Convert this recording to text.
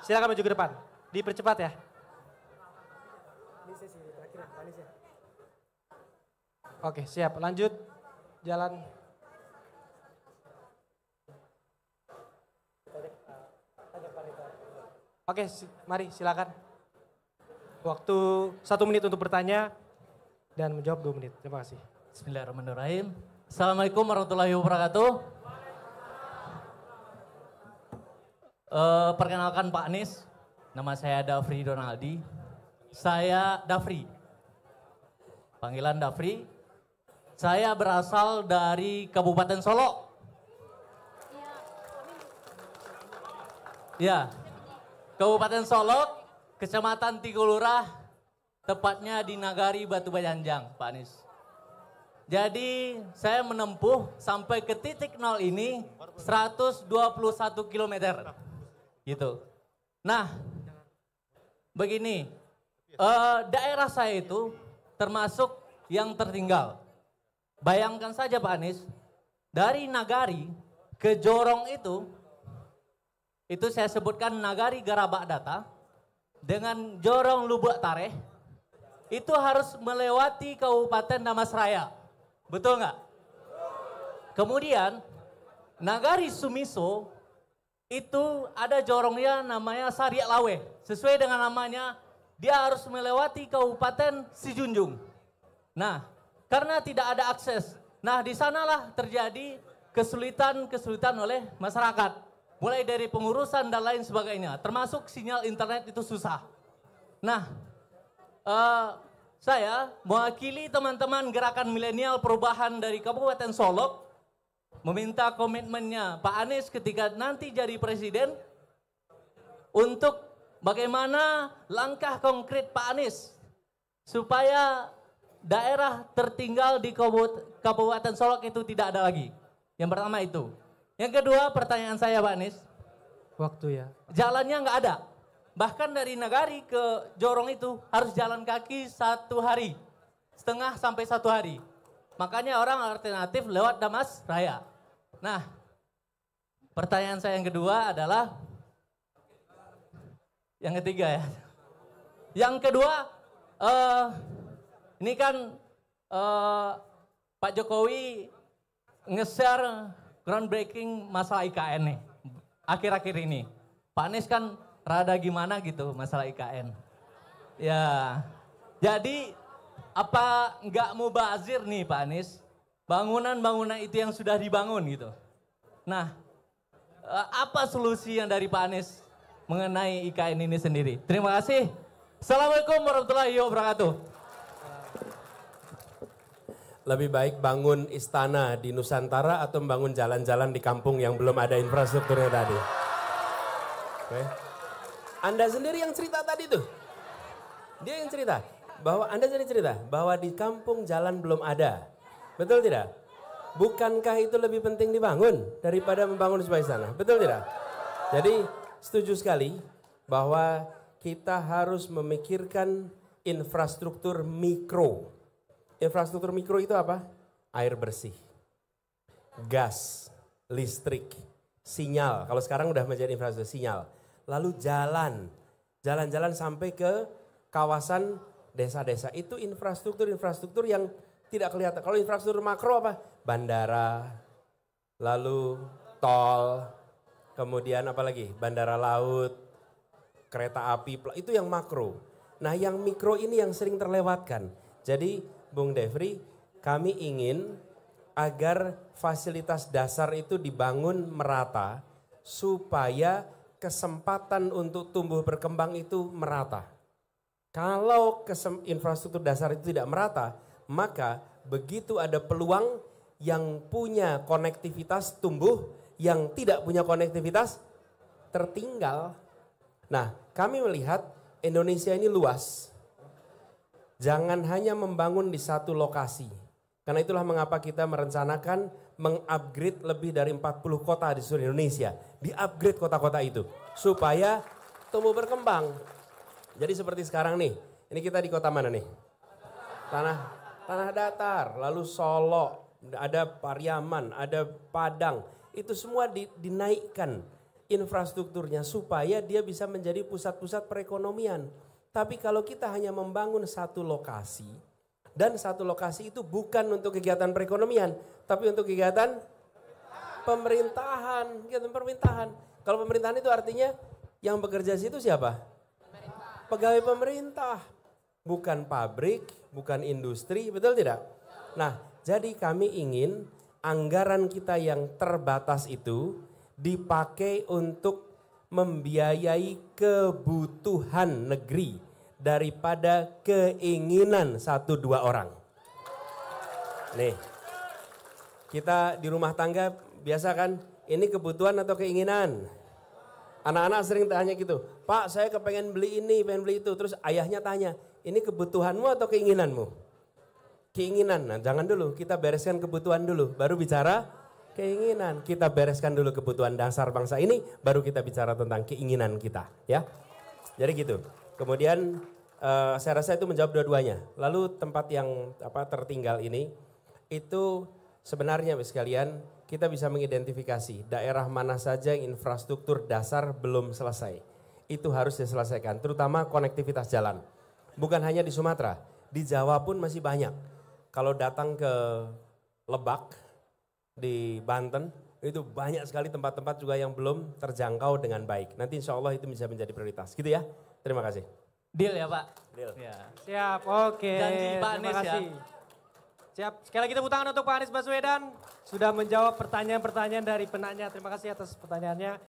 silakan maju ke depan. Dipercepat ya. Oke, siap. Lanjut. Jalan. Oke, mari silakan. Waktu 1 menit untuk bertanya dan menjawab 2 menit. Terima kasih. Bismillahirrahmanirrahim. Assalamualaikum warahmatullahi wabarakatuh. Perkenalkan Pak Anies, nama saya Dafri Donaldi. Saya Dafri, panggilan Dafri. Saya berasal dari Kabupaten Solok. Ya, Kabupaten Solok, Kecamatan Tigulurah, tepatnya di Nagari Batu Bajanjang, Pak Anies. Jadi saya menempuh sampai ke titik nol ini 121 km. Gitu. Nah, begini, daerah saya itu termasuk yang tertinggal. Bayangkan saja Pak Anies, dari Nagari ke Jorong itu saya sebutkan Nagari Garabak Data, dengan Jorong Lubuk Tareh, itu harus melewati Kabupaten Damasraya. Betul nggak? Kemudian Nagari Sumiso itu ada jorongnya namanya Sariak Lawe. Sesuai dengan namanya, dia harus melewati Kabupaten Sijunjung. Nah, karena tidak ada akses. Nah, di sanalah terjadi kesulitan oleh masyarakat. Mulai dari pengurusan dan lain sebagainya. Termasuk sinyal internet itu susah. Nah, saya mewakili teman-teman Gerakan Milenial Perubahan dari Kabupaten Solok, meminta komitmennya Pak Anies ketika nanti jadi presiden untuk bagaimana langkah konkret Pak Anies supaya daerah tertinggal di Kabupaten Solok itu tidak ada lagi. Yang pertama itu. Yang kedua, pertanyaan saya Pak Anies. Waktu ya. Jalannya nggak ada. Bahkan dari Nagari ke Jorong itu harus jalan kaki 1 hari. Setengah sampai 1 hari. Makanya orang alternatif lewat Damas Raya. Nah, pertanyaan saya yang kedua adalah, yang ketiga ya. Yang kedua, ini kan Pak Jokowi nge-share groundbreaking masalah IKN nih, akhir-akhir ini. Pak Anies kan rada gimana gitu masalah IKN. Ya, jadi apa nggak mubazir nih Pak Anies, bangunan-bangunan itu yang sudah dibangun gitu. Nah, apa solusi yang dari Pak Anies mengenai IKN ini sendiri? Terima kasih. Assalamualaikum warahmatullahi wabarakatuh. Lebih baik bangun istana di Nusantara atau membangun jalan-jalan di kampung yang belum ada infrastrukturnya tadi? Oke. Anda sendiri yang cerita tadi tuh. Dia yang cerita. Anda sendiri cerita bahwa di kampung jalan belum ada. Betul tidak? Bukankah itu lebih penting dibangun daripada membangun sebuah istana? Betul tidak? Jadi setuju sekali bahwa kita harus memikirkan infrastruktur mikro. Infrastruktur mikro itu apa? Air bersih, gas, listrik, sinyal. Kalau sekarang udah menjadi infrastruktur sinyal. Lalu jalan-jalan sampai ke kawasan desa-desa. Itu infrastruktur yang tidak kelihatan. Kalau infrastruktur makro apa? Bandara, lalu tol, kemudian apa lagi? Bandara laut, kereta api, itu yang makro. Nah yang mikro ini yang sering terlewatkan. Jadi Bung Devri, kami ingin agar fasilitas dasar itu dibangun merata supaya kesempatan untuk tumbuh berkembang itu merata. Kalau infrastruktur dasar itu tidak merata, maka begitu ada peluang yang punya konektivitas tumbuh, yang tidak punya konektivitas tertinggal. Nah, kami melihat Indonesia ini luas. Jangan hanya membangun di satu lokasi. Karena itulah mengapa kita merencanakan mengupgrade lebih dari 40 kota di seluruh Indonesia. Di-upgrade kota-kota itu supaya tumbuh berkembang. Jadi seperti sekarang nih, ini kita di kota mana nih? Tanah datar, lalu Solo, ada Pariaman, ada Padang. Itu semua dinaikkan infrastrukturnya supaya dia bisa menjadi pusat-pusat perekonomian. Tapi kalau kita hanya membangun satu lokasi, dan satu lokasi itu bukan untuk kegiatan perekonomian, tapi untuk kegiatan pemerintahan, kegiatan pemerintahan. Kalau pemerintahan itu artinya yang bekerja di situ siapa? Pegawai pemerintah, bukan pabrik, bukan industri, betul tidak? Nah, jadi kami ingin anggaran kita yang terbatas itu dipakai untuk membiayai kebutuhan negeri daripada keinginan 1-2 orang. Nih, kita di rumah tangga biasa kan, ini kebutuhan atau keinginan? Anak-anak sering tanya gitu, Pak saya kepengen beli ini, pengen beli itu. Terus ayahnya tanya, ini kebutuhanmu atau keinginanmu? Keinginan, nah jangan dulu, kita bereskan kebutuhan dulu, baru bicara keinginan. Kita bereskan dulu kebutuhan dasar bangsa ini, baru kita bicara tentang keinginan kita. Ya, jadi gitu. Kemudian saya rasa itu menjawab dua-duanya. Lalu tempat yang tertinggal ini, itu sebenarnya sekalian kita bisa mengidentifikasi daerah mana saja yang infrastruktur dasar belum selesai. Itu harus diselesaikan, terutama konektivitas jalan. Bukan hanya di Sumatera, di Jawa pun masih banyak. Kalau datang ke Lebak, di Banten, itu banyak sekali tempat-tempat juga yang belum terjangkau dengan baik. Nanti insya Allah itu bisa menjadi prioritas. Gitu ya, terima kasih. Deal ya Pak? Deal. Ya. Siap, oke. Janji Pak Terima Anies kasih. Siap, sekali lagi tepuk tangan untuk Pak Anies Baswedan. Sudah menjawab pertanyaan-pertanyaan dari penanya. Terima kasih atas pertanyaannya.